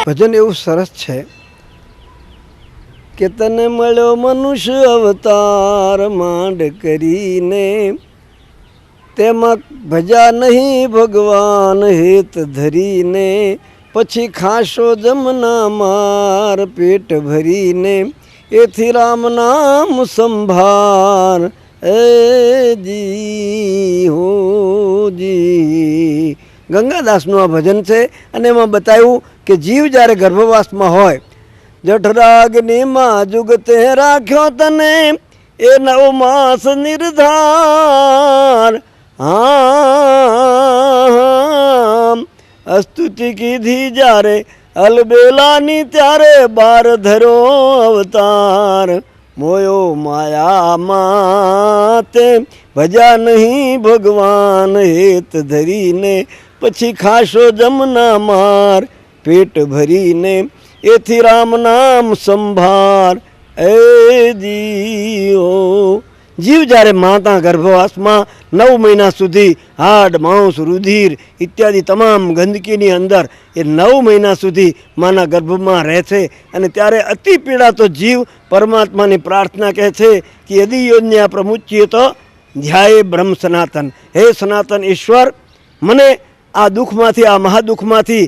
ભજન એવું સરસ છે કે તને મળ્યો મનુષ્ય અવતાર માંડ કરીને, તેમાં ભજા નહીં ભગવાન હેત ધરીને, પછી ખાશો જમના માર પેટ ભરીને, એથી રામ નામ સંભાર એ જી હો જી. ગંગાદાસનું આ ભજન છે અને એમાં બતાવ્યું કે જીવ જ્યારે ગર્ભવાસમાં હોય, જઠરાગ્નિમાં જુગતે રાખ્યો તને એ 9 માસ નિર્ધાર. અસ્તુતિ કીધી જ્યારે અલબેલાની ત્યારે બાર ધરો અવતાર. મોયો માયામાં તે ભજા નહીં ભગવાન હેત ધરીને, પછી ખાશો જમના માર પેટ ભરીને, એથી રામ નામ સંભાર એ જીઓ. જીવ જ્યારે માતા ગર્ભવાસમાં 9 મહિના સુધી હાડ માંસ રુધિર ઇત્યાદિ તમામ ગંદકીની અંદર એ 9 મહિના સુધી માના ગર્ભમાં રહે છે અને ત્યારે અતિ પીડાતો જીવ પરમાત્માની પ્રાર્થના કહે છે કે યદિ યોજ્ઞા પ્રમુચ્ય તો ધ્યાયે બ્રહ્મ સનાતન. હે સનાતન ઈશ્વર, મને આ દુઃખમાંથી આ મહાદુઃખમાંથી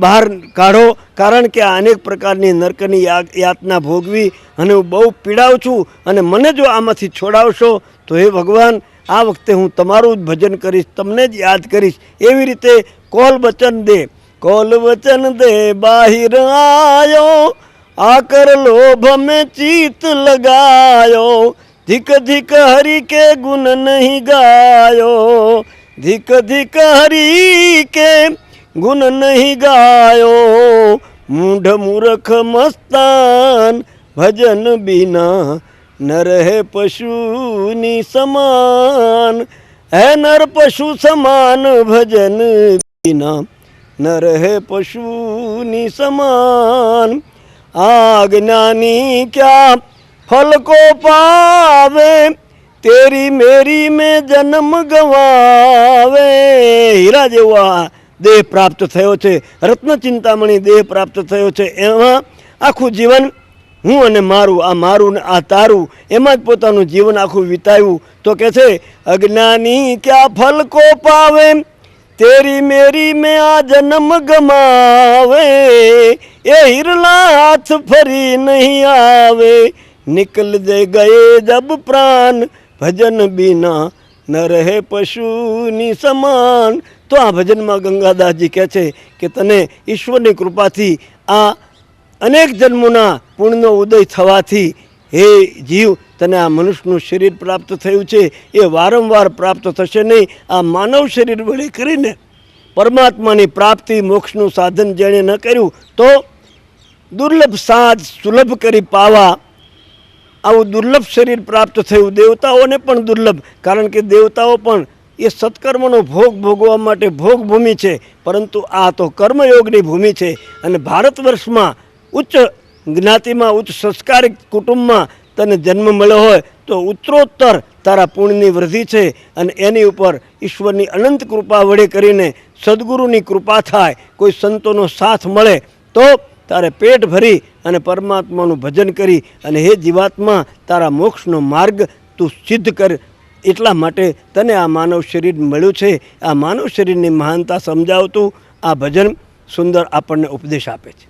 બહાર કાઢો, કારણ કે આ અનેક પ્રકારની નરકની યાતના ભોગવી અને હું બહુ પીડાઉં છું અને મને જો આમાંથી છોડાવશો તો હે ભગવાન આ વખતે હું તમારું જ ભજન કરીશ, તમને જ યાદ કરીશ. એવી રીતે કોલ વચન દે, કોલ વચન દે બાહિર આયો, આકર લોભ મેં ચિત્ત લગાયો, ધિક ધિક હરિ કે ગુણ નહીં ગાયો, ધિક ધિક હરિ કે ગુણ નહીં ગાયો, મૂઢ મૂર્ખ મસ્તાન ભજન બિના ન રહે પશુની સમાન. હે નર પશુ સમાન ભજન બિના ન રહે પશુની સમાન. આજ્ઞાની ક્યાં ફલ को पावे, तेरी मेरी में जन्म गवावे. હીરા જેવા દેહ પ્રાપ્ત થયો છે, રત્ન ચિંતામણી દેહ પ્રાપ્ત થયો છે, એમાં આખું જીવન હું અને મારું, આ મારું ને આ તારું, એમાં જ પોતાનું જીવન આખું વિતાવ્યું. તો કે છે અજ્ઞાની ક્યાં ફલ કો પાવે, તેરી મેરી મેં આ જન્મ ગમાવે, એ હિરલા હાથ ફરી નહીં આવે, નિકલ દે ગયે જબ પ્રાણ ભજન બિના ન રહે પશુની સમાન. તો આ ભજનમાં ગંગાદાસજી કહે છે કે તને ઈશ્વરની કૃપાથી આ અનેક જન્મોના પુણ્યનો ઉદય થવાથી હે જીવ તને આ મનુષ્યનું શરીર પ્રાપ્ત થયું છે, એ વારંવાર પ્રાપ્ત થશે નહીં. આ માનવ શરીર વડે કરીને પરમાત્માની પ્રાપ્તિ મોક્ષનું સાધન જેણે ન કર્યું તો દુર્લભ સાજ સુલભ કરી પાવા આવું દુર્લભ શરીર પ્રાપ્ત થયું. દેવતાઓને પણ દુર્લભ, કારણ કે દેવતાઓ પણ એ સત્કર્મનો ભોગ ભોગવવા માટે ભોગભૂમિ છે, પરંતુ આ તો કર્મયોગની ભૂમિ છે. અને ભારત વર્ષમાં ઉચ્ચ જ્ઞાતિમાં ઉચ્ચ સંસ્કારિક કુટુંબમાં તને જન્મ મળ્યો હોય તો ઉત્તરોત્તર તારા પુણ્યની વૃદ્ધિ છે અને એની ઉપર ઈશ્વરની અનંત કૃપા વડે કરીને સદગુરુની કૃપા થાય, કોઈ સંતોનો સાથ મળે તો તારે પેટ ભરી અને પરમાત્માનું ભજન કરી અને હે જીવાત્મા તારા મોક્ષનો માર્ગ તું સિદ્ધ કર. એટલા માટે તને આ માનવ શરીર મળ્યું છે. આ માનવ શરીરની મહાનતા સમજાવતું આ ભજન સુંદર આપણને ઉપદેશ આપે છે.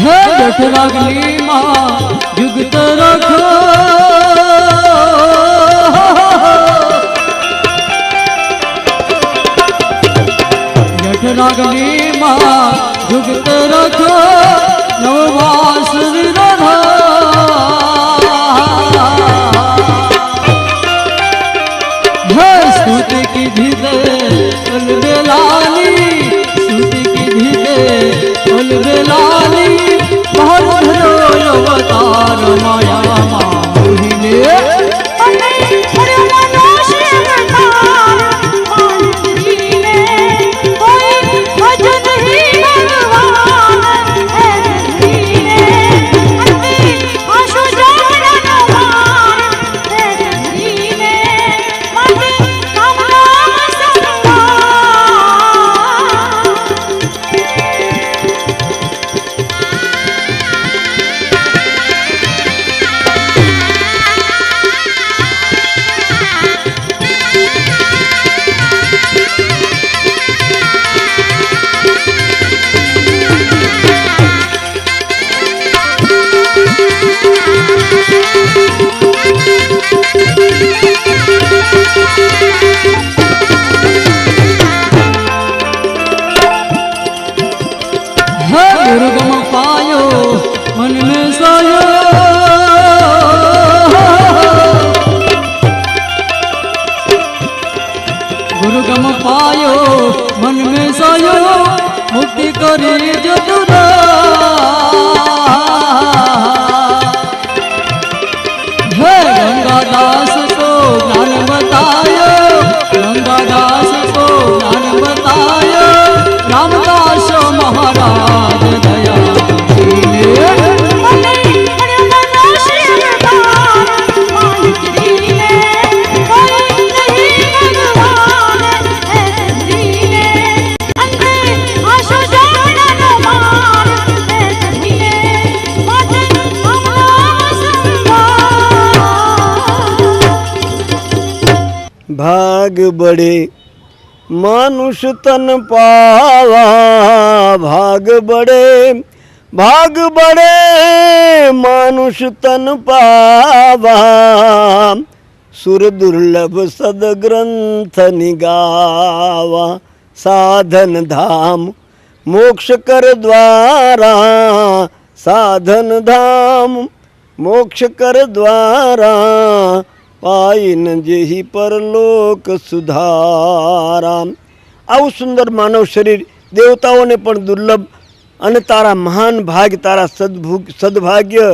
હે જઠરાગ્નિ માં યુગત રાખો જઠરાગ્નિ માં યુગત રાખો નવવાસ વિરાધા હે સ્તુતિ की धीरे अलबेलानी स्तुति की धीरे अलबेलानी बहुत धरो अवतार माया मोहिने दुर्गम पायो मन में सोयो दुर्गम पायो मन में सोयो मुक्ति करी जदुरा हे गंगादास को ज्ञान बतायो गंगादास को ज्ञान बतायो रामदास महाराज दया भाग बड़े मानुष तन पावा भाग बड़े मानुष तन पावा सुर दुर्लभ सदग्रंथ निगावा साधन धाम मोक्ष कर द्वारा साधन धाम मोक्ष कर द्वारा पाइन जेहि परलोक सुधारा। આવું સુંદર માનવ શરીર દેવતાઓને પણ દુર્લભ અને તારા મહાન ભાગ તારા સદભાગ્ય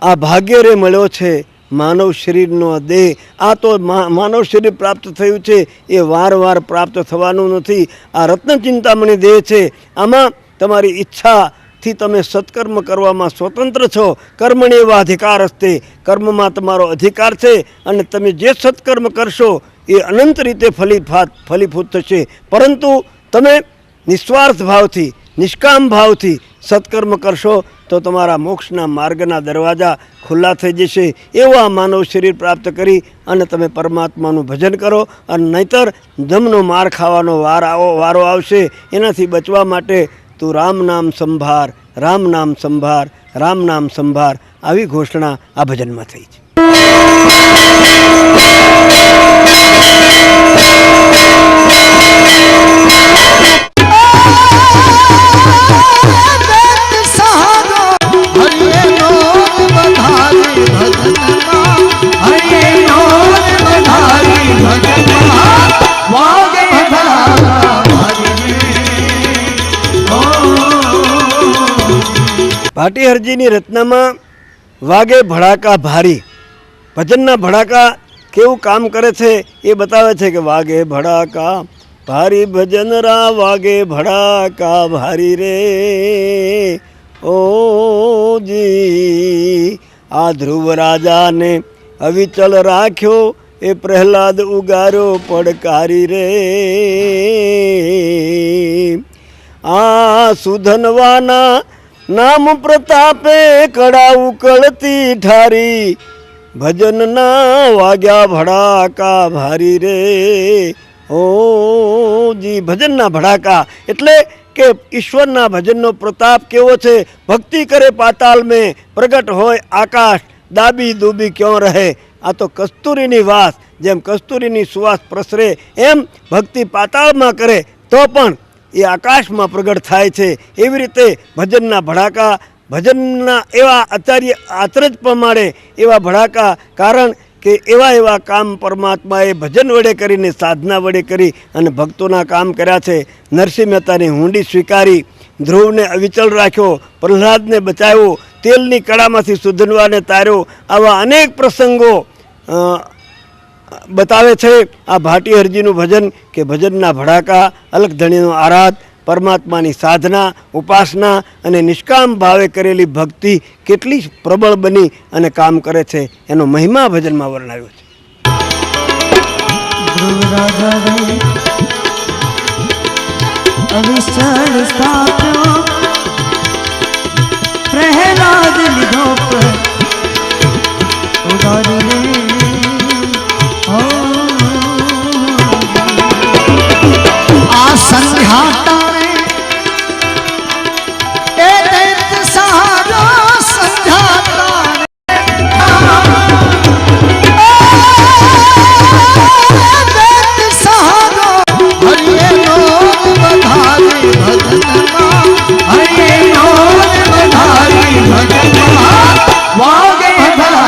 આ ભાગ્ય રે મળ્યો છે માનવ શરીરનો દેહ આ તો માનવ શરીર પ્રાપ્ત થયું છે એ વારવાર પ્રાપ્ત થવાનું નથી આ રત્નચિંતામણી દેહ છે આમાં તમારી ઈચ્છાથી તમે સત્કર્મ કરવામાં સ્વતંત્ર છો કર્મણી એવા અધિકાર હસ્તે કર્મમાં તમારો અધિકાર છે અને તમે જે સત્કર્મ કરશો એ અનંત રીતે ફલીભૂત થશે પરંતુ તમે નિસ્વાર્થ ભાવથી નિષ્કામ ભાવથી સત્કર્મ કરશો તો તમારા મોક્ષના માર્ગના દરવાજા ખુલ્લા થઈ જશે એવા માનવ શરીર પ્રાપ્ત કરી અને તમે પરમાત્માનું ભજન કરો અને નહીતર જમનો માર ખાવાનો વારો આવશે એનાથી બચવા માટે તું રામ નામ સંભાર રામ નામ સંભાર રામ નામ સંભાર આવી ઘોષણા આ ભજનમાં થઈ છે। ભાટી હરજીની રચનામાં વાગે ભડાકા ભારી ભજનના ભડાકા કેવું કામ કરે છે એ બતાવે છે કે વાગે ભડાકા ભારી ભજન રા વાગે ભડાકા ભારી રે ઓ જી આ ધ્રુવ રાજાને અવિચલ રાખ્યો એ પ્રહલાદ ઉગાર્યો પડકારી રે આ સુધનવાના નામ પ્રતાપે કડા ઉકળતી ઠારી ભજનના વાગ્યા ભડાકા ભારી રે ઓ જી ભજનના ભડાકા એટલે કે ઈશ્વરના ભજનનો પ્રતાપ કેવો છે। ભક્તિ કરે પાતાળ મેં પ્રગટ હોય આકાશ, દાબી દૂબી ક્यों રહે। આ તો કસ્તુરીની વાસ, જેમ કસ્તુરીની સુવાસ પ્રસરે એમ ભક્તિ પાતાળમાં કરે તો પણ એ આકાશમાં પ્રગટ થાય છે। એવી રીતે ભજનના ભડાકા, ભજનના એવા આચાર્ય આચરજ પ્રમાણે એવા ભડાકા, કારણ કે એવા એવા કામ પરમાત્માએ ભજન વડે કરીને, સાધના વડે કરી અને ભક્તોના કામ કર્યા છે। નરસિંહ મહેતાની હુંડી સ્વીકારી, ધ્રુવને અવિચળ રાખ્યો, પ્રહલાદને બચાવ્યો, તેલની કળામાંથી સુધનવાને તાર્યો। આવા અનેક પ્રસંગો बतावे छे आ भाटी हरजीनु भजन के भजनना भड़ाका, अलगधणीनो आराध, परमात्मानी साधना, उपासना अने निष्काम भावे करेली भक्ति केटली प्रबल बनी अने काम करे छे एनो महिमा भजनमां वर्णाव्यो छे। प्रहलाद लीधो उदारी रे आ संध्या तारे ए दैत सहारा संध्या तारे दैत सहारा हरिये नोद बधारी भजनमा, हरिये नोद बधारी भजनमा वागे भला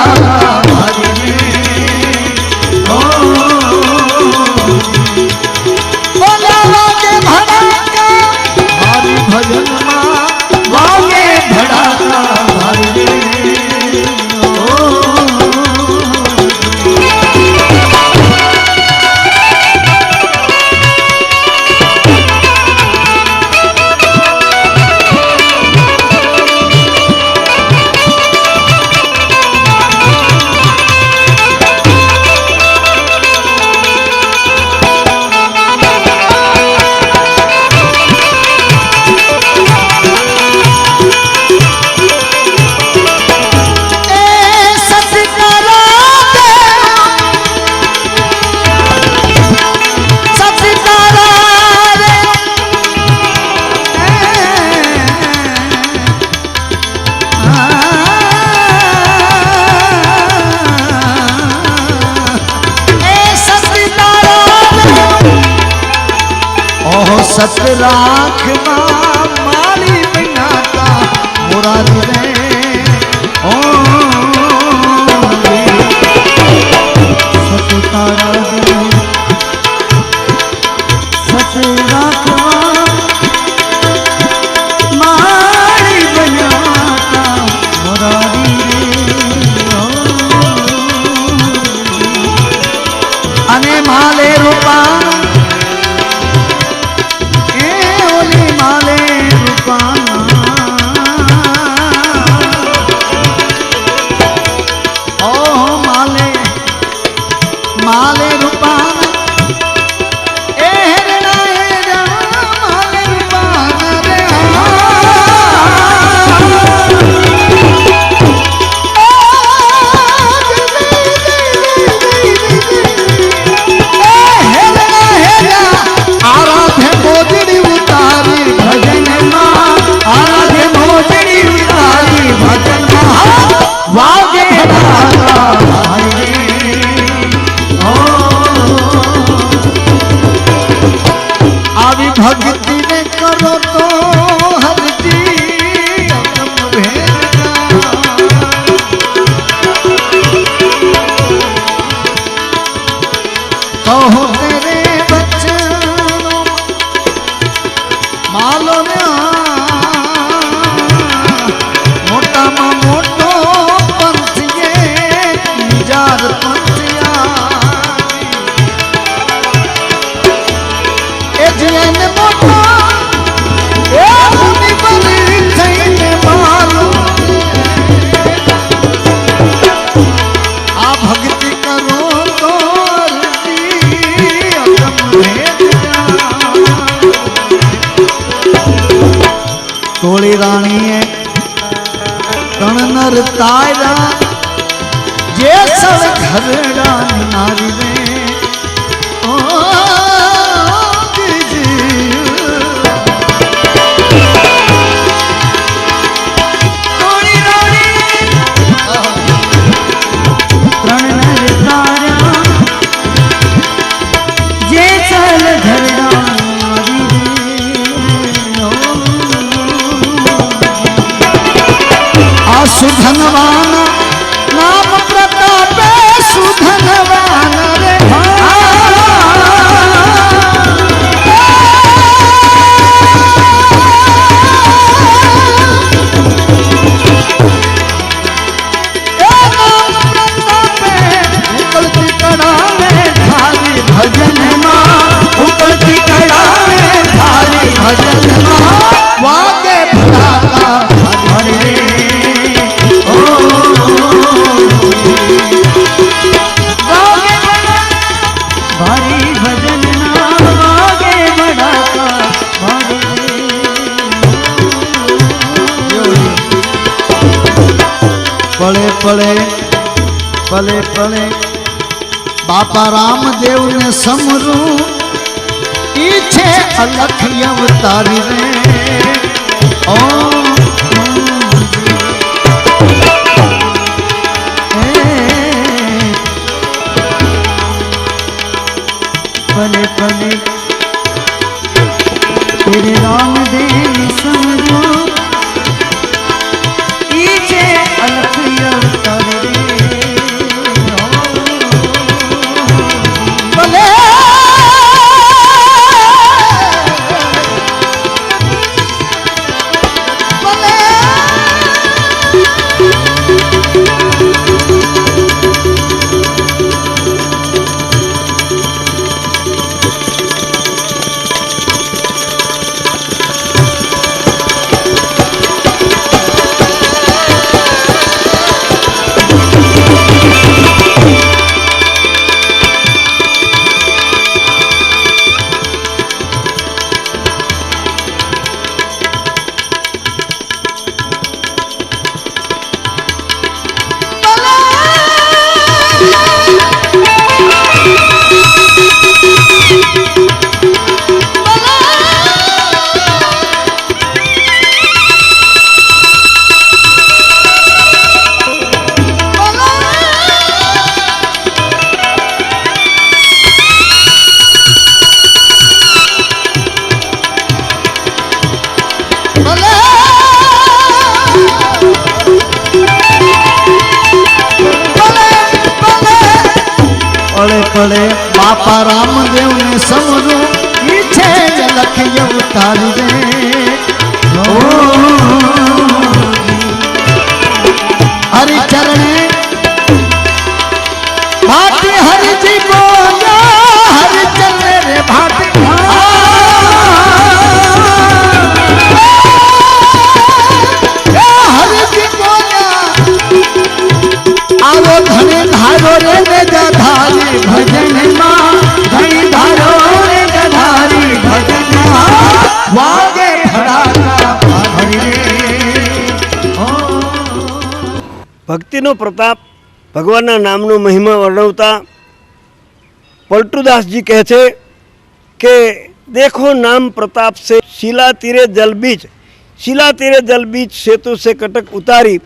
सतराख माली बिनाता मुरारी रे ओ सततारा सतराख माली बिनाता मुरारी रे ओ अने माले रूपा भक्ति ने करो तो हरती अगम भेदना, कहो तेरे बच्चों मालो में मोटा मा मोटो पंथिये जार पंथिया जैन मोटा ए मुनि बनी थईने मालो आ भक्ति करो तो तोड़ी रानी है कण नर तायरा जे सड़ घरड़ा नारी रे सुधनवान नाम प्रतापे सुधनवान रे भजन उकलती कड़ा में धारी भजन वागे भला हरे ओ वागे भारी भजन वागे बड़ा पले पले पले पले बापा रामदेव ने समरू पीछे अलख अवतारी रे ओ पले पले तेरे रामदेव समरू पीछे अलख अवतारी रे पले पले बापा रामदेव ने समरू पीछे लख अवतारी रे हरि चरण भाटी हरि जी बोला हरि चरण रे भाटी हरि जी बोला आवो धने धारो रे ने धारी भजन धनी धारो रे धारी भजन वागे ભક્તિનો પ્રતાપ ભગવાનના નામનો મહિમા વર્ણવતા પલટુદાસ जी કહે છે કે देखो नाम प्रताप से शिला तीरे जल बीच, शिला तीरे जल बीच सेतु से कटक उतारी,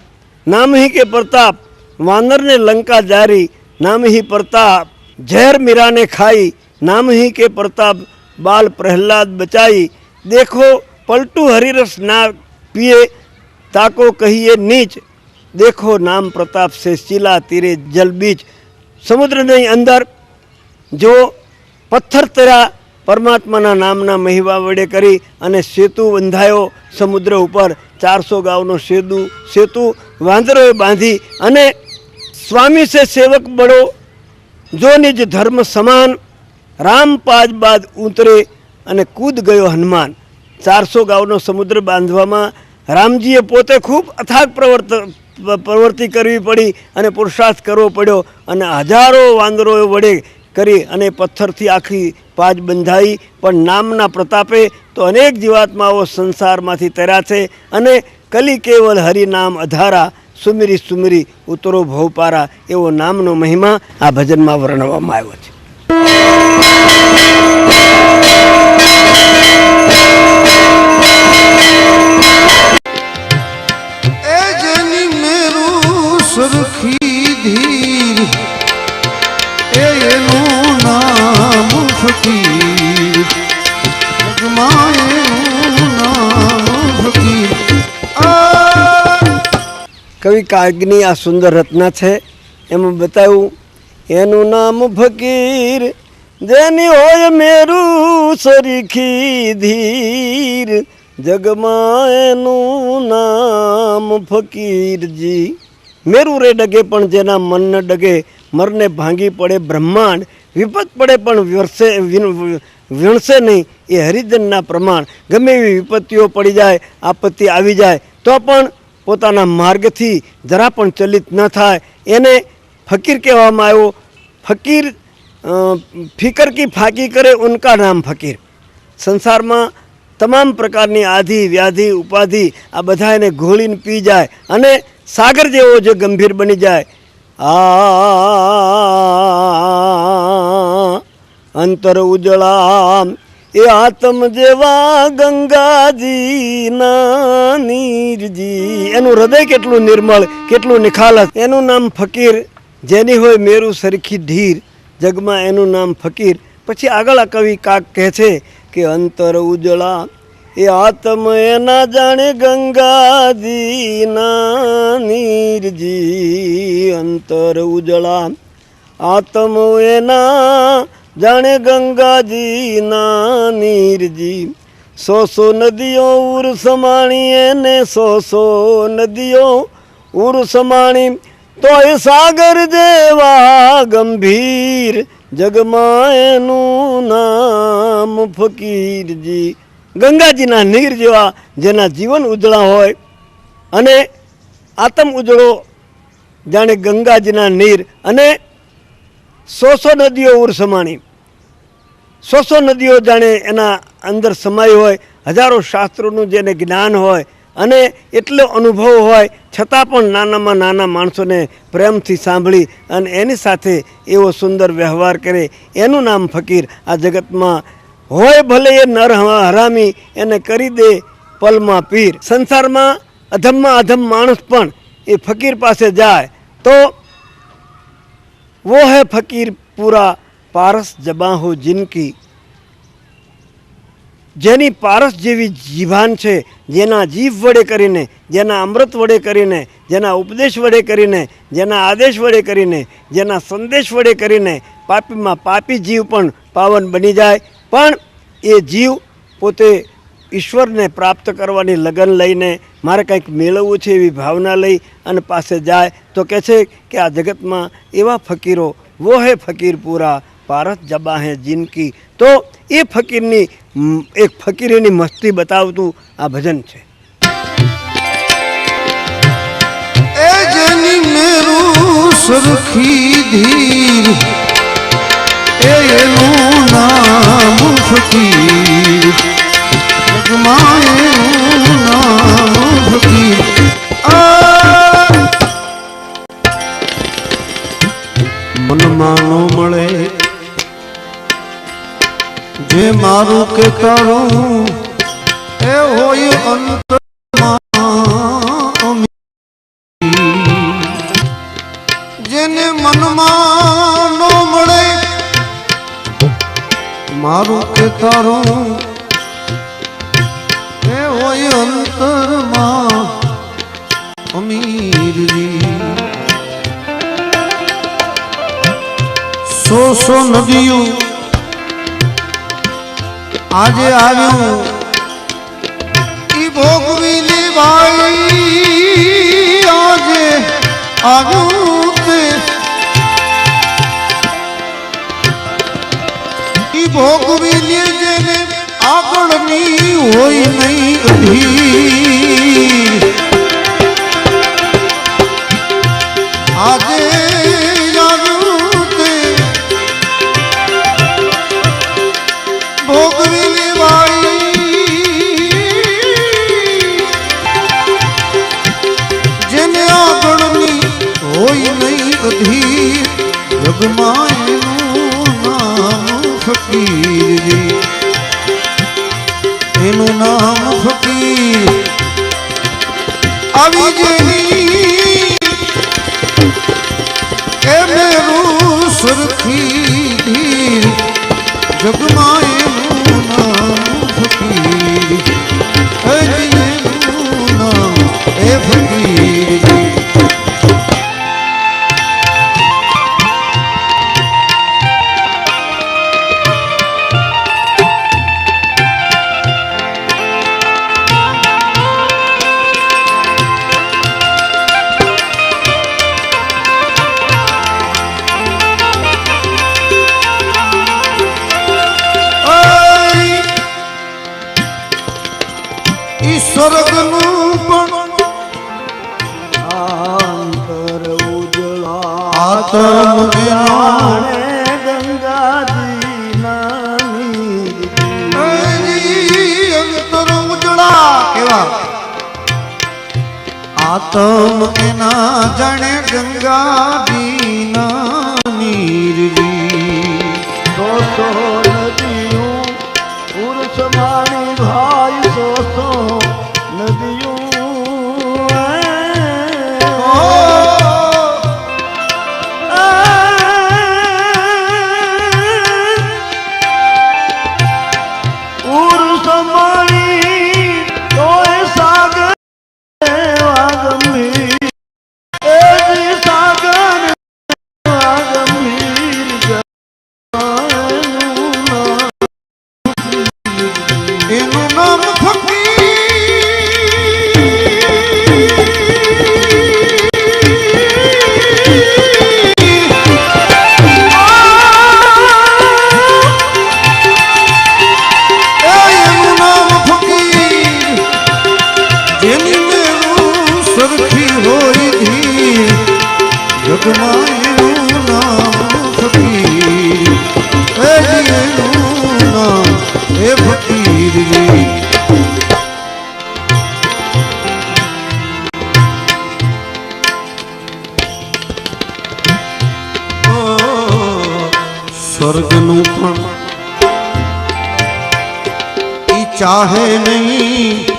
नाम ही के प्रताप वानर ने लंका जारी, नाम ही प्रताप जहर मीरा ने खाई, नाम ही के प्रताप बाल प्रहलाद बचाई। देखो पलटू हरिरस ना पिए ताको कहिए नीच, देखो नाम प्रताप से शिला तीरे जल बीच। समुद्र नहीं अंदर जो पत्थर तेरा परमात्माना नामना महिमा वडे करी अने सेतु बंधायो समुद्र ऊपर 400 गावनो सेतु वांदरोए बांधी अने स्वामी से सेवक बड़ो जो निज धर्म समान, राम पाज बाद उतरे अने कूद गयो हनुमान। 400 गावनो समुद्र बांधवामां रामजीए पोते खूब अथाग प्रवृत्ति करवी पड़ी अने पुरुषार्थ करवो पड्यो अने हजारों वांदरोए वडे करी अने पत्थरथी आखी पाज बंधाई। पण नामना प्रतापे तो अनेक जीवात्माओ संसारमांथी तर्या छे अने कली केवल हरि नाम अधारा, सुमिरी सुमिरी उतरो भवपारा, एवो नामनो महिमा आ भजनमां वर्णववामां आव्यो छे। ए जनी मेरू सुरखी धीर, एनु नाम फकीर, जगमाएनु नाम फकीर। કવિ કાગની આ સુંદર રચના છે એમાં બતાવ્યું એનું નામ ફકીર જેની હોય મેરું સરીખી ધીર જગમાં એનું નામ ફકીરજી મેરું રે ડગે પણ જેના મન ન ડગે મરને ભાંગી પડે બ્રહ્માંડ વિપત પડે પણ વીણશે નહીં એ હરિજનના પ્રમાણ ગમે એવી વિપત્તિઓ પડી જાય આપત્તિ આવી જાય તો પણ પોતાના માર્ગથી જરા પણ ચલિત ન થાય એને ફકીર કહેવામાં આવ્યો ફકીર ફિકર કી ફાકી કરે ઉનકા નામ ફકીર સંસારમાં તમામ પ્રકારની આધિ વ્યાધિ ઉપાધિ આ બધા એને ઘોળીને પી જાય અને સાગર જેવો જે ગંભીર બની જાય અંતર ઉજળા એ આત્મ જેવા ગંગાજીના નીરજી એનું હૃદય કેટલું નિર્મળ કેટલું નિખાલસ એનું નામ ફકીર જેની હોય મેરું સરખી ધીર જગમાં એનું નામ ફકીર પછી આગળ આ કવિ કાક કહે છે કે અંતર ઉજળા એ આત્મ એના જાણે ગંગાજીના નીરજી અંતર ઉજળા આત્મ એના જાણે ગંગાજીના નીરજી સો નદીઓ ઉર સમાણી એને સો નદીઓ ઉર સમાણી તો એ સાગર જેવા ગંભીર જગમાં એનું નામ ફકીરજી ગંગાજીના નીર જેવા જેના જીવન ઉજળા હોય અને આત્મ ઉજળો જાણે ગંગાજીના નીર અને સો નદીઓ ઉર સમાણી સો નદીઓ જાણે એના અંદર સમાઈ હોય હજારો શાસ્ત્રોનું જેને જ્ઞાન હોય અને એટલો અનુભવ હોય છતાં પણ નાનામાં નાના માણસોને પ્રેમથી સાંભળી અને એની સાથે એવો સુંદર વ્યવહાર કરે એનું નામ ફકીર આ જગતમાં હોય ભલે એ નર હરામી એને કરી દે પલમાં પીર સંસારમાં અધમમાં અધમ માણસ પણ એ ફકીર પાસે જાય તો वो है फकीर पूरा पारस जबां हो जिनकी જેની પારસ જેવી જીભાન છે જેના જીભ વડે કરીને જેના અમૃત વડે કરીને જેના ઉપદેશ વડે કરીને જેના આદેશ વડે કરીને જેના સંદેશ વડે કરીને પાપીમાં પાપી જીવ પણ પાવન બની જાય પણ એ જીવ પોતે ઈશ્વરને પ્રાપ્ત કરવાની લગન લઈને મારે કંઈક મેળવવું છે એવી ભાવના લઈ અને પાસે જાય તો કહે છે કે આ જગતમાં એવા ફકીરો વો હે ફકીર પૂરા પારસ જબા હે જિનકી તો એ ફકીરની એક ફકીરીની મસ્તી બતાવતું આ ભજન છે એ જેની મેરું સરખી ધીર એનું નામ ફકીર જગમાં એનું નામ ફકીર મનમાં નો મળે જે મારું કે તારું એ હોય અંતરમાં જેને મનમાં નો મળે મારું કે તારું એ હોય અંતરમાં અમીરજી સો નદીઓ આજે આવ્યું ઈ ભોગવી લેવાઈ આજે આવ્યું તે ઈ ભોગવી લે જેને આગળની હોય નહીં અધીર આજે આવ્યું તે ભોગવી જગમાં એનું નામ ફકીર એનું નામ ફકીર આવી જેની એ મેરું સરખી ધીર જગમાં એનું નામ ફકીર એનું નામ એ ફકીર अंतर उजला आत्म जाने गंगा दीनानी અંતર ઉજળા કેવા આતમ એના જાણે ગંગાજીના નીરજી तो नदियों पुरुष मानी भाई तो नदियों पुरुष मानी तो सागर गंभीर सागर गंभीर એનું નામ એનું નામ ફકીર જેની મેરું સરખી હોય ધીર જગમાં એનું નામ ફકીર એનું નામ એ ફકીરજી સ્વર્ગનું પણ ઈ ચાહે નહીં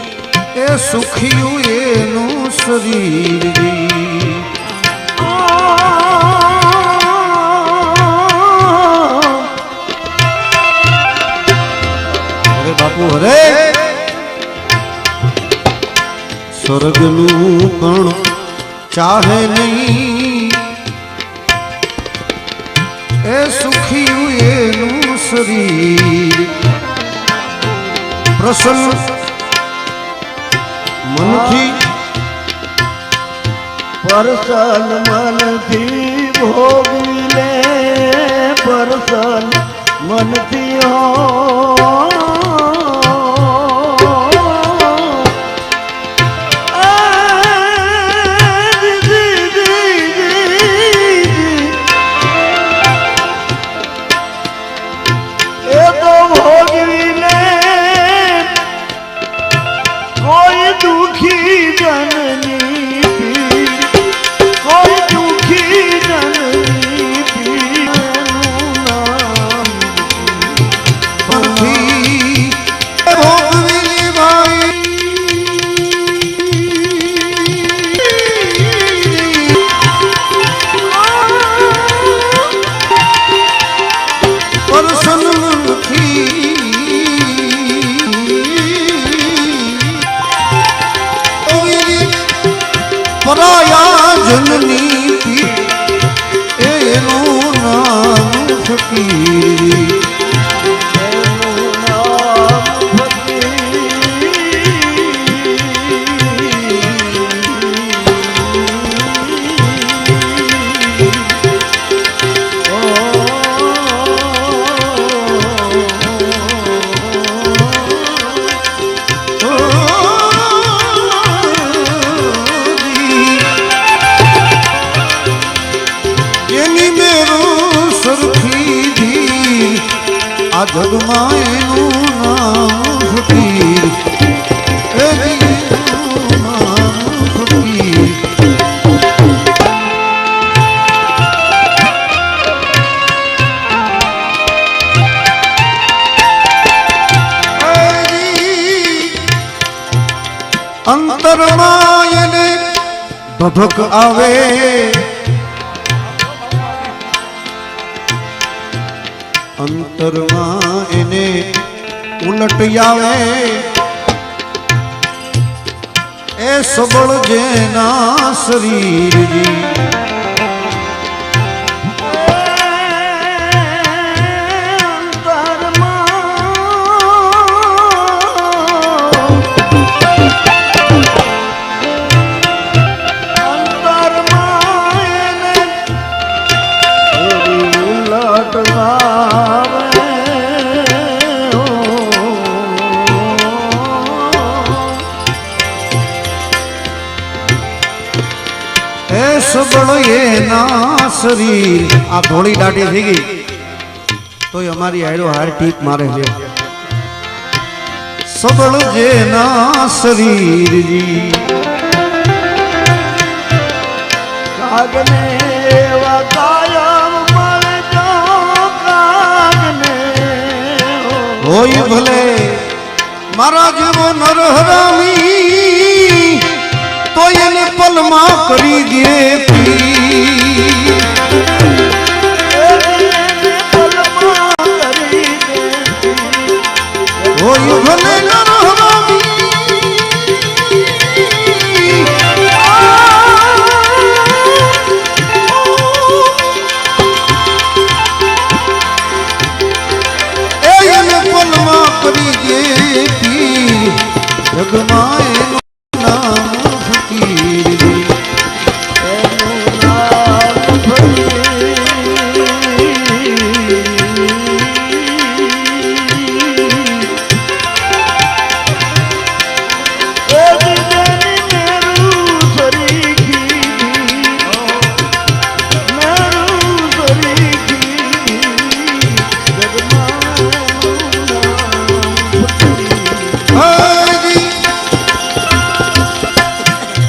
એ સુખિયું એનું શરીરજી અરે બાપુ હરે સ્વર્ગનું પણ ચાહે નહીં એ સુખિયું એનું શરીર પ્રસન્ન મનથી परसन मन थी भोगी ले परसन मन थी हो ये तो भोगी ले कोई दुखी जननी कोई दुखी जननी મનથી ભોગવી ભાઈ પરસન મનથી પરાયા જનની પીઠ એનું નામ ફકીર એની મેરું સરખી ધી આ જગમાં એનું નામ ફકીર એનું નામ ફકીર અંતરમાં એને ધધક આવે અંતરમાં એને ઉલટ આવે એ સબળ જેના શરીરજી એ સબળ એના શરીર આ ધોળી દાઢી થઈ ગઈ તોય અમારી આયરો હાર ટીક મારે છે સબળ જેના શરીરજી કાગને એવા કાયમ મળજો કાગને હોય ભલે મારા જેવો નરહરામી તો એને પલમાં કરી દે પી હોય ભલે નરહરામી એને પલમાં કરી દે પી જગમાં એનું નામ ફકીર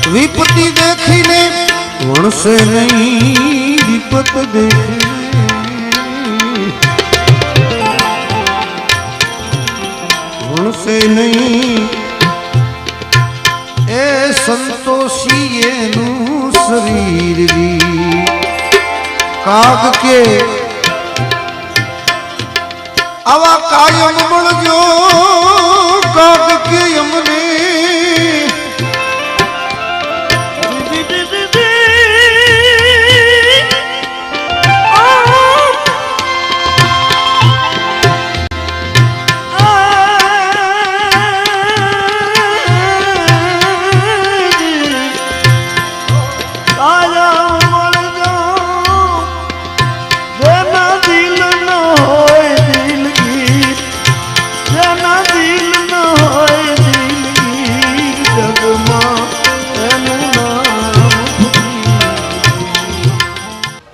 વિપત્તિ દેખીને વણશે નહીં વિપત દેખીને વણશે નહીં એ સંતોષી એનું શરીર કાગ કે આવા કાયમ મળજો કાગ કે અમને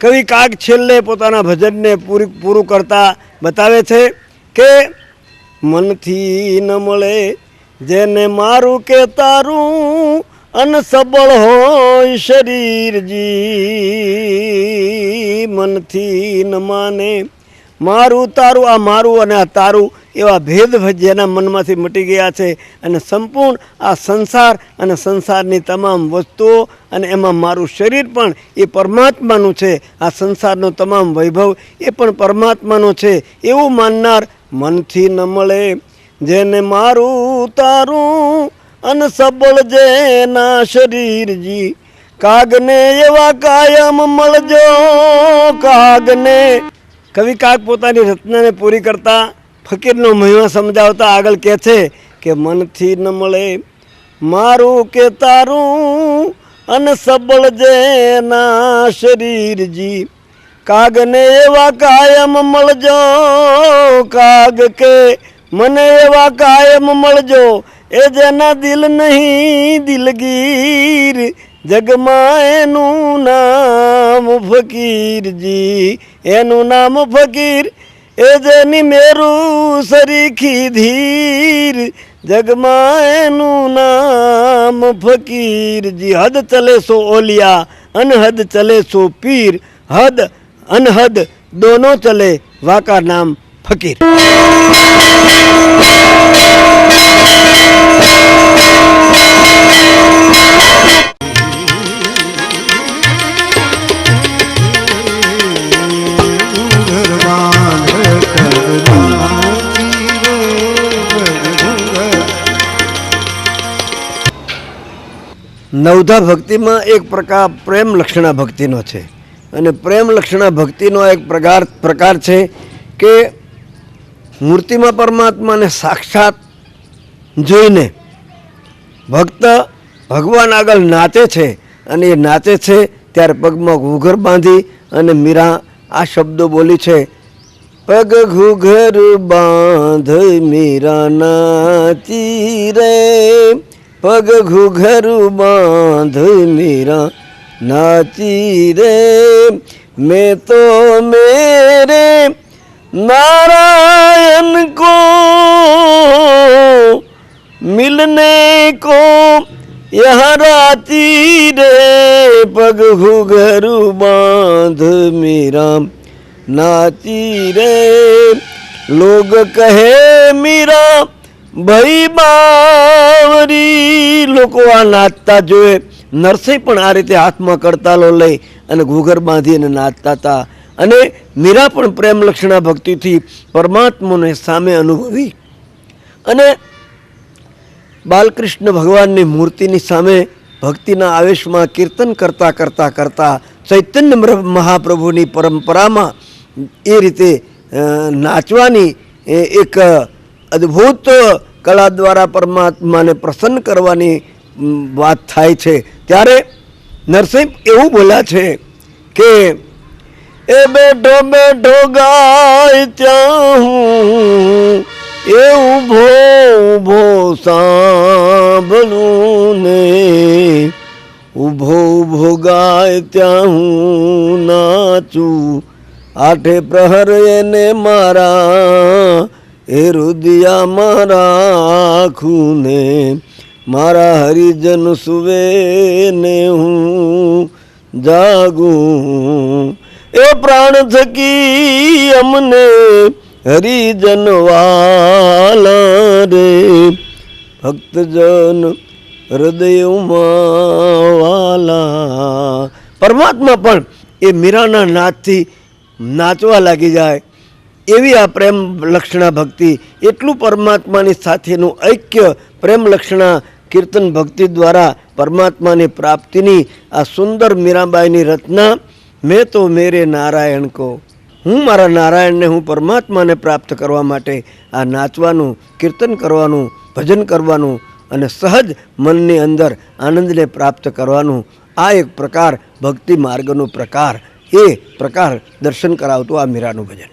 કવિ કાગ છેલ્લે પોતાના ભજનને પૂરું કરતા બતાવે છે કે મનથી ન મળે જેને મારું કે તારું અન સબળ હોય શરીરજી મનથી ન માને મારું તારું આ મારું અને આ તારું એવા ભેદ જેના મનમાંથી મટી ગયા છે અને સંપૂર્ણ આ સંસાર અને સંસારની તમામ વસ્તુઓ અને એમાં મારું શરીર પણ એ પરમાત્માનું છે આ સંસારનો તમામ વૈભવ એ પણ પરમાત્માનો છે એવું માનનાર મનથી ન મળે જેને મારું તારું અને સબળ જેના શરીરજી કાગને એવા કાયમ મળજો કાગને કવિ કાગ પોતાની રચનાને પૂરી કરતા ફકીરનો મહિમા સમજાવતા આગળ કહે છે કે મનથી ન મળે મારું કે તારું અને સબળ જેના શરીરજી કાગને એવા કાયમ મળજો કાગ કે મને એવા કાયમ મળજો એ જેના દિલ નહીં દિલગીર જગમાં એનું નામ ફકીરજી એનું નામ ફકીર એ જેની મેરું સરીખી ધીર જગમાં એનું નામ ફકીરજી હદ ચલે સો ઓલિયા અનહદ ચલે સો પીર હદ અનહદ દોનો ચલે વાકા નામ ફકીર નવધા ભક્તિમાં એક પ્રકાર પ્રેમ લક્ષણા ભક્તિનો છે અને પ્રેમ લક્ષણા ભક્તિનો એક પ્રકાર છે કે મૂર્તિમાં પરમાત્માને સાક્ષાત જોઈને ભક્ત ભગવાન આગળ નાચે છે અને એ નાચે છે ત્યારે પગમાં ઘૂઘર બાંધી અને મીરા આ શબ્દો બોલી છે પગ ઘૂઘર બાંધ મીરા નાચી રે પગ ઘૂઘર બાંધ મીરા नाची रे मैं तो मेरे नारायण को मिलने को यहाँ राती रे पग घुघरू बांध मीरा नाची रे लोग कहे मीरा भाई बावरी લોકો આ નાચતા જોયે નરસિંહ પણ આ રીતે હાથમાં કરતાલો લઈ અને ઘૂઘર બાંધીને નાચતા હતા અને મીરા પણ પ્રેમ લક્ષણા ભક્તિથી પરમાત્માને સામે અનુભવી અને બાલકૃષ્ણ ભગવાનની મૂર્તિની સામે ભક્તિના આવેશમાં કીર્તન કરતા કરતા કરતા ચૈતન્ય મહાપ્રભુની પરંપરામાં એ રીતે નાચવાની એક અદ્ભુત કળા દ્વારા પરમાત્માને પ્રસન્ન કરવાની વાત થાય છે ત્યારે નરસિંહ એવું બોલ્યા છે કે એ બેઠો બેઠો ગાય ત્યાં હું એ ઊભો ઊભો સાંભળું ને ઊભો ઊભો ગાય ત્યાં હું નાચું આઠે પ્રહર એને મારા એ રુદિયામાં રાખું ને મારા હરિજન સુવે ને હું જાગું એ પ્રાણ થકી અમને હરિજન વાલા રે ભક્તજન હૃદયમાં વાલા પરમાત્મા પણ એ મીરાના નાચથી નાચવા લાગી જાય એવી આ પ્રેમ લક્ષણા ભક્તિ એટલું પરમાત્માની સાથેનું ઐક્ય પ્રેમ લક્ષણા કીર્તન ભક્તિ દ્વારા પરમાત્માની પ્રાપ્તિની આ સુંદર મીરાબાઈની રચના મેં તો મેરે નારાયણ કો હું મારા નારાયણને હું પરમાત્માને પ્રાપ્ત કરવા માટે આ નાચવાનું કીર્તન કરવાનું ભજન કરવાનું અને સહજ મનની અંદર આનંદને પ્રાપ્ત કરવાનું આ એક પ્રકાર ભક્તિ માર્ગનો પ્રકાર એ પ્રકાર દર્શન કરાવતું આ મીરાનું ભજન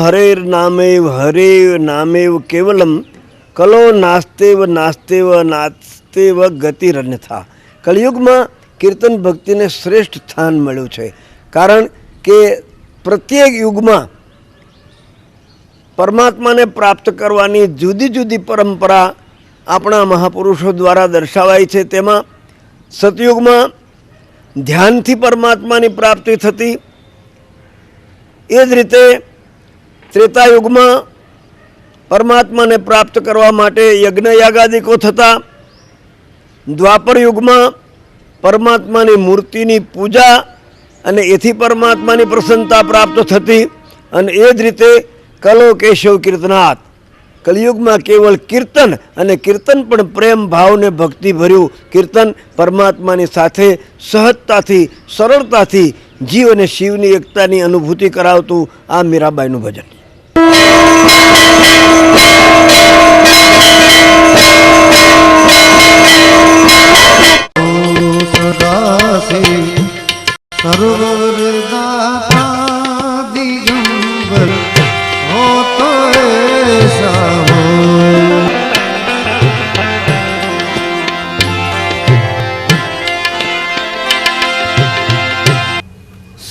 હરેર નામેવ હરેવ નામેવ કેવલમ કલો નાસ્તેવ નાસ્તેવ નાસ્તેવ ગતિરન્યથા કળિયુગમાં કીર્તન ભક્તિને શ્રેષ્ઠ સ્થાન મળ્યું છે કારણ કે પ્રત્યેક યુગમાં પરમાત્માને પ્રાપ્ત કરવાની જુદી જુદી પરંપરા આપણા મહાપુરુષો દ્વારા દર્શાવાઈ છે તેમાં સતયુગમાં ધ્યાનથી પરમાત્માની પ્રાપ્તિ થતી એ જ રીતે ત્રેતાયુગમાં પરમાત્માને પ્રાપ્ત કરવા માટે યજ્ઞ યાગાદિકો થતા દ્વાપર યુગમાં પરમાત્માની મૂર્તિની પૂજા અને એથી પરમાત્માની પ્રસન્નતા પ્રાપ્ત થતી અને એ જ રીતે કલો કેશવ કીર્તનાથ કલિયુગમાં કેવળ કીર્તન અને કીર્તન પણ પ્રેમ ભાવને ભક્તિ ભર્યું કીર્તન પરમાત્માની સાથે સહજતાથી સરળતાથી જીવ અને શિવની એકતાની અનુભૂતિ કરાવતું આ મીરાબાઈનું ભજન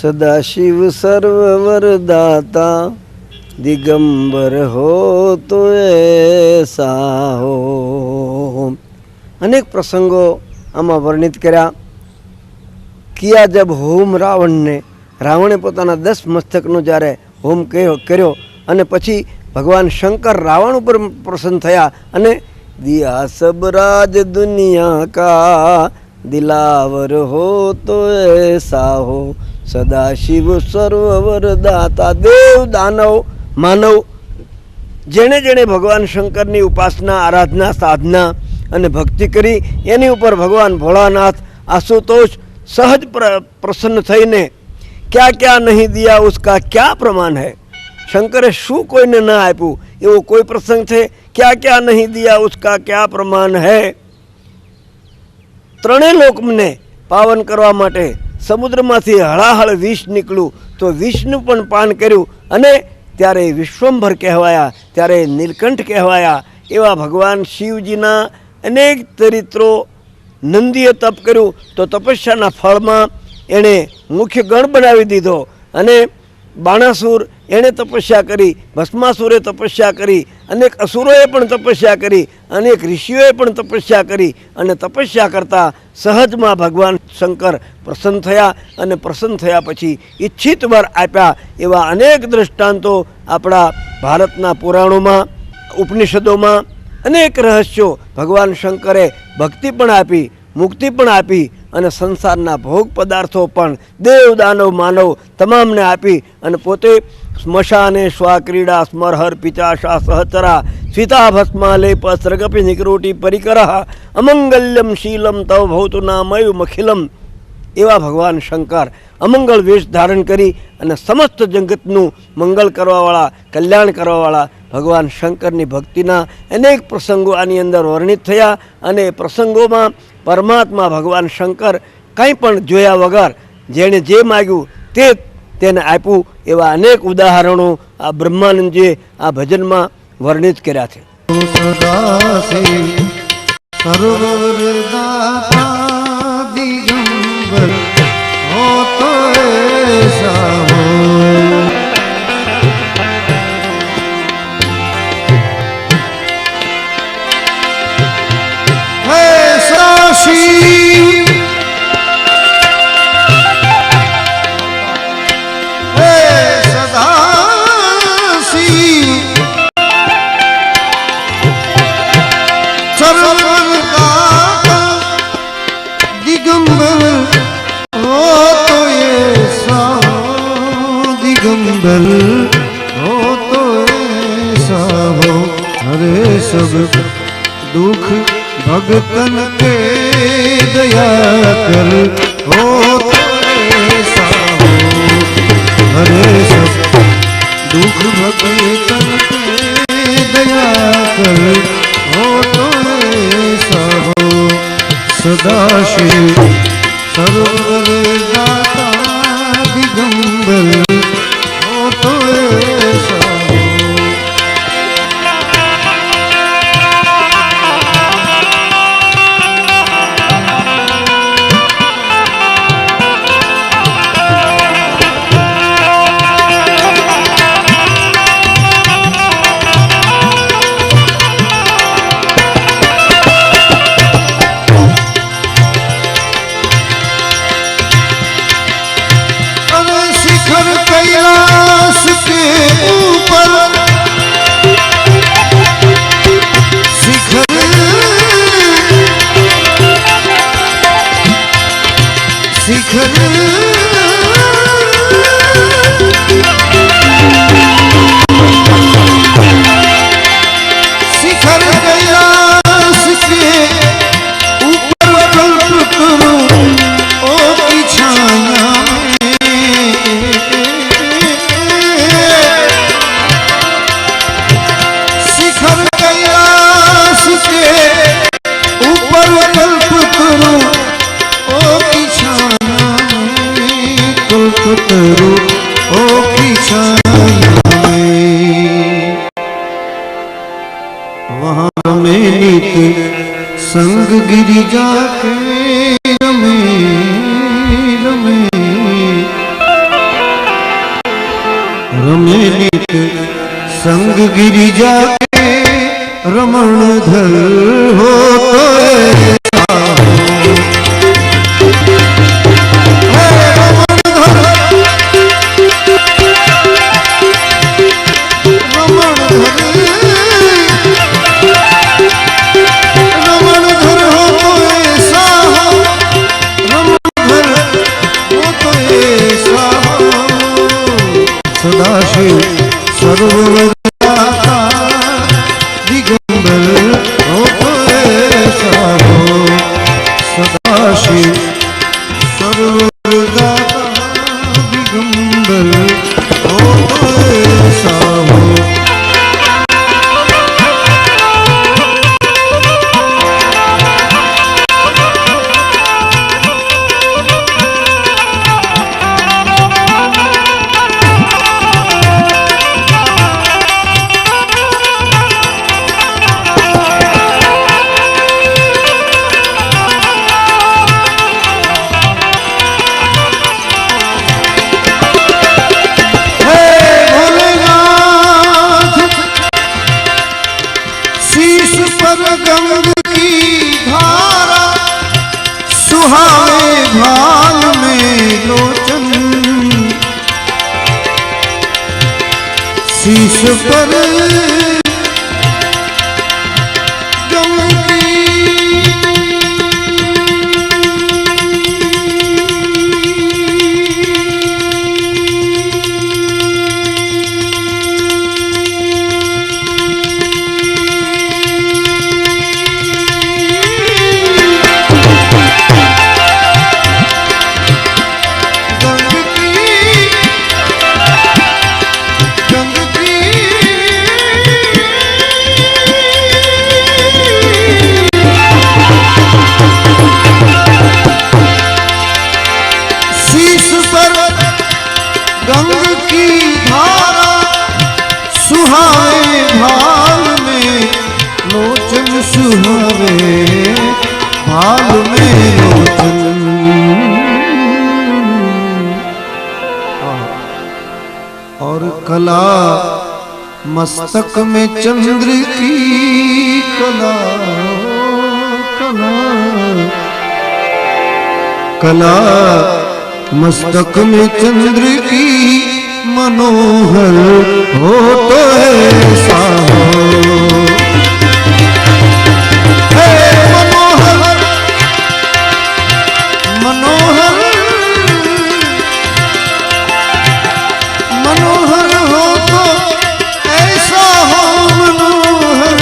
सदाशिव सर्ववरदाता दिगंबर हो तो ऐसा हो. अनेक प्रसंगो आमा वर्णित કર્યા. किया जब होम रावणने, रावणे પોતાના 10 મસ્તકનો જ્યારે હોમ કર્યો અને પછી ભગવાન શંકર રાવણ ઉપર પ્રસન્ન થયા અને દિયા સબ રાજ દુનિયા કા દિલાવર હો તો એસા હો સદાશિવ સર્વવરદાતા. દેવ દાનવ માનવ જેણે જેણે ભગવાન શંકરની ઉપાસના આરાધના સાધના અને ભક્તિ કરી એની ઉપર ભગવાન ભોળાનાથ આશુતોષ सहज प्रसन्न થઈને क्या क्या नहीं दिया उसका क्या प्रमाण है. शंकरे शू कोई ने ना आप्યું એવો કોઈ પ્રસંગ છે? क्या क्या नहीं दिया उसका क्या प्रमाण है. ત્રણેય લોકને પાવન કરવા માટે સમુદ્રમાંથી હળાહળ વિષ નીકળ્યું તો વિષનું પણ પાન કર્યું અને ત્યારે વિશ્વંભર કહેવાયા, ત્યારે નીલકંઠ કહેવાયા. એવા ભગવાન શિવજીના અનેક ચરિત્રો. નંદીએ તપ કર્યું તો તપસ્યાના ફળમાં એણે મુખ્ય ગણ બનાવી દીધો અને બાણાસુર એણે તપસ્યા કરી, ભસ્માસુરે તપસ્યા કરી, અનેક અસુરોએ પણ તપસ્યા કરી, અનેક ઋષિઓએ પણ તપસ્યા કરી અને તપસ્યા કરતાં સહજમાં ભગવાન શંકર પ્રસન્ન થયા અને પ્રસન્ન થયા પછી ઈચ્છિત વર આપ્યા. એવા અનેક દૃષ્ટાંતો આપણા ભારતના પુરાણોમાં, ઉપનિષદોમાં અનેક રહસ્યો. ભગવાન શંકરે ભક્તિ પણ આપી, મુક્તિ પણ આપી અને સંસારના ભોગ પદાર્થો પણ દેવ દાનવ માનવ તમામને આપી અને પોતે સ્મશાને સ્વાક્રીડા સ્મરહર પિચાશા સહચરા સ્વીતા ભસ્માલેપ સર્ગપી નિકરોટી પરિકર અમંગલ્યમ શીલમ તવ ભૌતુ નામયુમખિલમ. એવા ભગવાન શંકર અમંગળ વેશ ધારણ કરી અને સમસ્ત જગતનું મંગળ કરવાવાળા, કલ્યાણ કરવાવાળા ભગવાન શંકરની ભક્તિના અનેક પ્રસંગો આની અંદર વર્ણિત થયા અને પ્રસંગોમાં પરમાત્મા ભગવાન શંકર કંઈ પણ જોયા વગર જેણે જે માગ્યું તેને આપ્યું. એવા અનેક ઉદાહરણો આ બ્રહ્માનંદજીએ આ ભજનમાં વર્ણિત કર્યા છે. हो तो ऐसा हो. ऐसा शिव सदा शिव सर्वं का दिगंबर दिगंबर हो तो ऐसा हो. हरे सब दुख भगतन के दया कर हो तो ऐसा हो. हरे सब दुख भगतन के दया कर हो तो ऐसा हो. सदा शिव सर्वदाता दिगंबर हो तो ऐसा हो. कैलाश के ऊपर शिखर शिखर शिखर कैलाश के ऊपर कल्प करो ओ की छाया करो ओ की छाया में. वहाँ में नित संग गिरिजा के रमे रमे रंग गिरिजा के रमण धर हो तो ऐसा हो। हे रमण धर, रमण धर, रमण धर हो तो ऐसा हो, रमण धर हो तो ऐसा हो। सदाशिव सर्वदाता दिगंबर हो तो ऐसा हो। सदाशिव सर्वदाता दिगंबर हो तो ऐसा हो। गंग की धारा सुहावे भाल में लोचन, शीश पर गंग की गंग की धारा सुहावे भाल में लोचन, सुहावे भाल में लोचन। और कला मस्तक में चंद्र की कला, कला कला मस्तक में चंद्र की मनोहर हो तो ऐसा हो। हे मनोहर, मनोहर, मनोहर हो तो ऐसा हो, मनोहर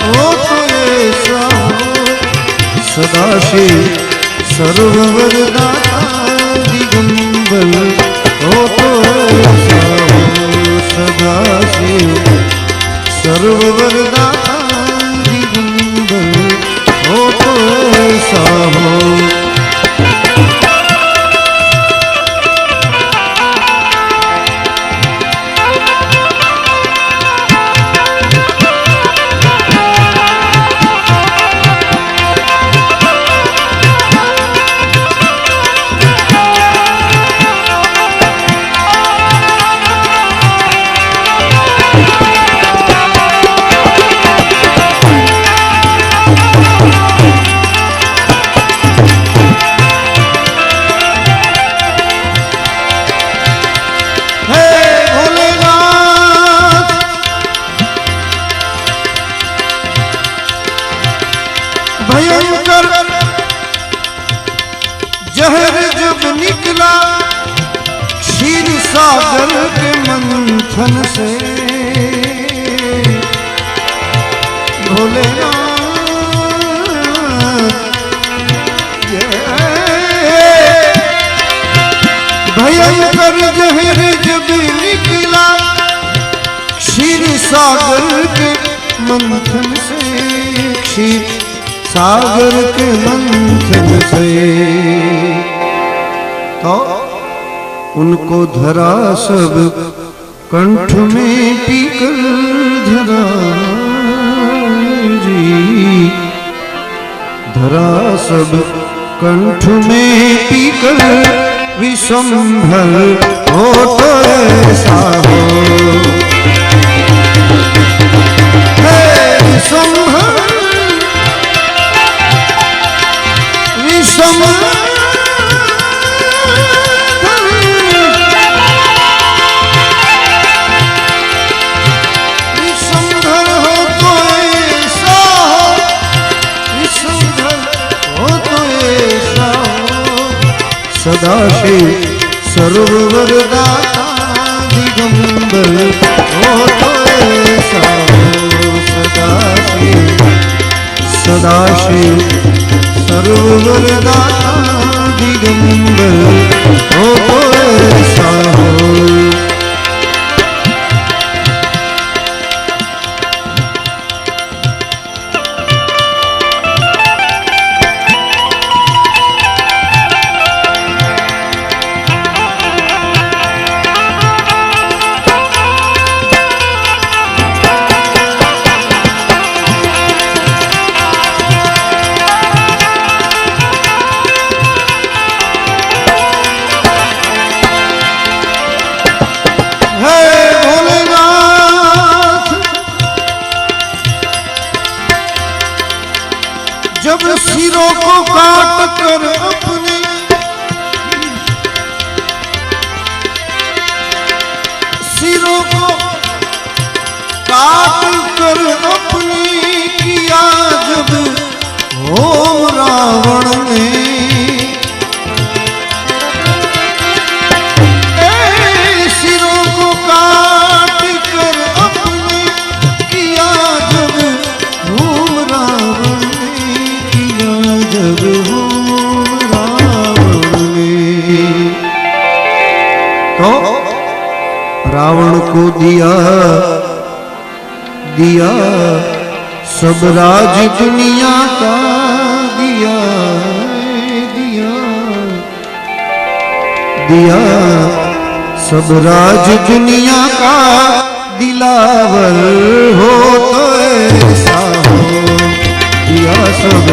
हो तो ऐसा हो। सदाशिव सर्ववरदाता दिगंबर हो तो ऐसा हो। सदाशिव सर्ववरदाता दिगंबर हो तो ऐसा हो। भयंकर जहर जब निकला क्षीर सागर के मंथन से, भोलेनाथ भयंकर जहर जब निकला क्षीर सागर के मंथन से, क्षीर सागर के मंथन से। तो उनको धरा सब कंठ में पीकर धरा जी, धरा सब कंठ में पीकर विषंभर हो तो ऐसा हो। सदाशिव सर्ववरदाता दिगंबर हो तो ऐसा हो सदाशिव सदाशिव सर्ववरदाता दिगंबर हो तो ऐसा हो। जब सिरों को काट कर अपने सिरों को काट कर अपने किया जब होम रावण ने सिरों को काट कर अपने किया जब होम रावण जब होम रावण ने तो रावण को दिया दिया सब राज दुनिया का दिया दिया दिया सब राज दुनिया का दिलावर हो तो ऐसा हो दिया सब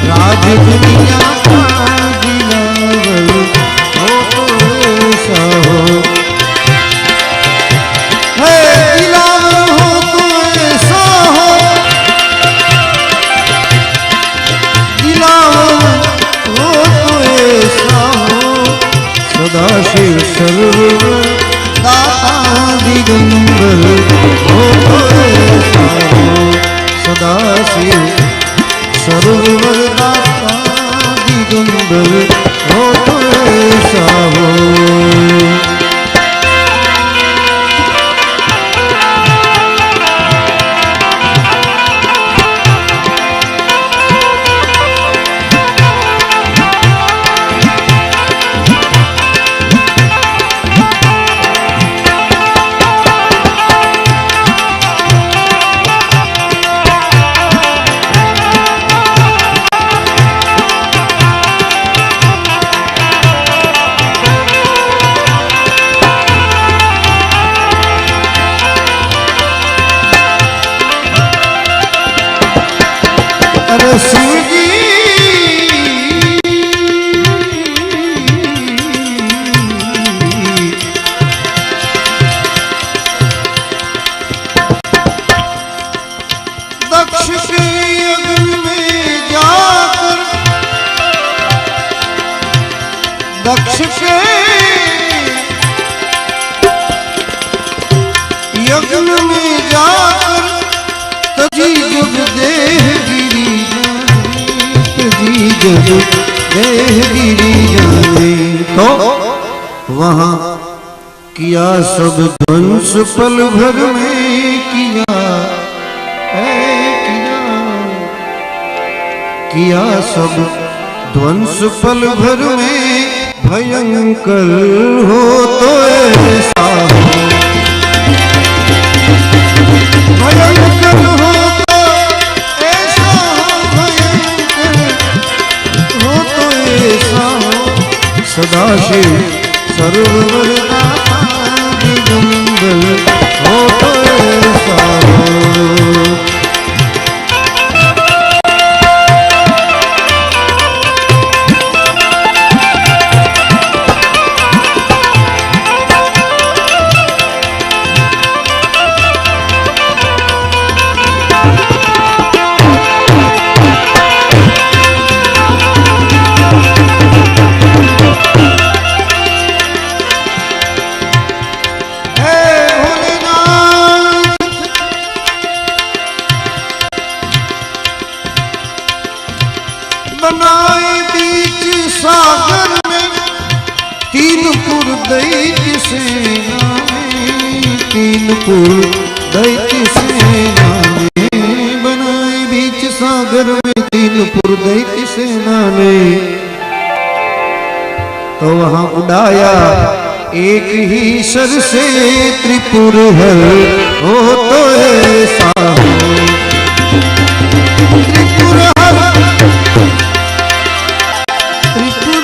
राज दुनिया का दिलावर हो तो ऐसा हो दिलावर हो तो ऐसा हो दिलावर हो तो ऐसा हो सदाशिव सर्वदाता दिगंबर हो तो ऐसा हो सदाशिव सर्वदाता दिगंबर हो तो ऐसा हो। दक्ष के यज्ञ में जाकर तजी जब देह गिरी तजी जब देह गिरी जाने तो वहाँ किया सब ध्वंस पल भर में किया किया सब ध्वंस पल भर में भयंकर हो तो ऐसा हो भयंकर हो तो ऐसा हो भयंकर हो तो ऐसा हो सदाशिव सर्ववरदाता दिगंबर हो तो ऐसा हो। बनाए बीच सागर में तीनपुर दैत्य सेना में, तीनपुर दैत्य सेना में बनाई बीच सागर में, तीनपुर दैत्य सेना ने तो वहां उड़ाया एक ही सर से त्रिपुर हर हो तो ऐसा हो त्रिपुर हर त्रिपुर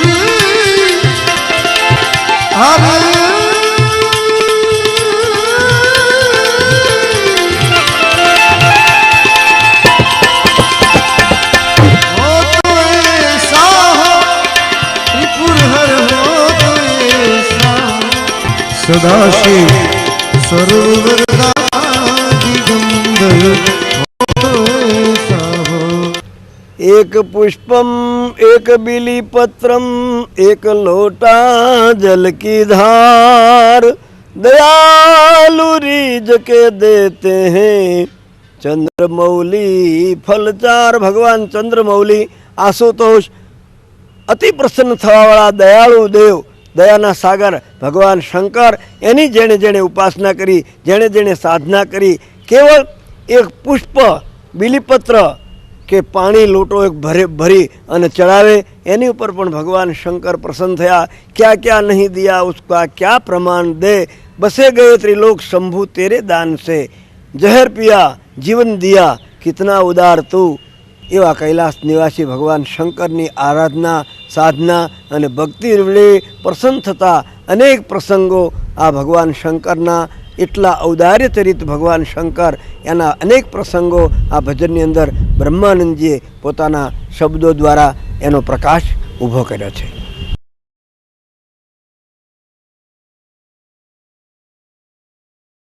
हर हो तो ऐसा हो त्रिपुर हर हो तो ऐसा सदाशिव सर्वदा दिगंबर हो तो ऐसा हो। एक पुष्पम एक बिली पत्रम एक लोटा जल की धार, दयालु रीझ के देते हैं चंद्रमौली फल चार। भगवान चंद्रमौली आशुतोष अति प्रसन्न थवावाळा दयाळु देव, दयाना सागर भगवान शंकर, एनी जेणे जेणे उपासना करी, जेणे जेणे साधना करी, केवल एक पुष्प बिलीपत्र के पानी लोटो एक भरी अने चढ़ावे, एनी ऊपर पण भगवान शंकर प्रसन्न थया। क्या क्या नहीं दिया उसका क्या प्रमाण दे, बसे गए त्रिलोक शंभु तेरे दान से, जहर पिया जीवन दिया कितना उदार तू। एवा कैलास निवासी भगवान शंकरनी आराधना साधना अने भक्ति वडे प्रसन्न थता अनेक प्रसंगो आ भगवान शंकरना એટલા ઔદાર્ય ચરિત ભગવાન શંકર એના અનેક પ્રસંગો આ ભજનની અંદર બ્રહ્માનંદજીએ પોતાના શબ્દો દ્વારા એનો પ્રકાશ ઊભો કર્યો છે।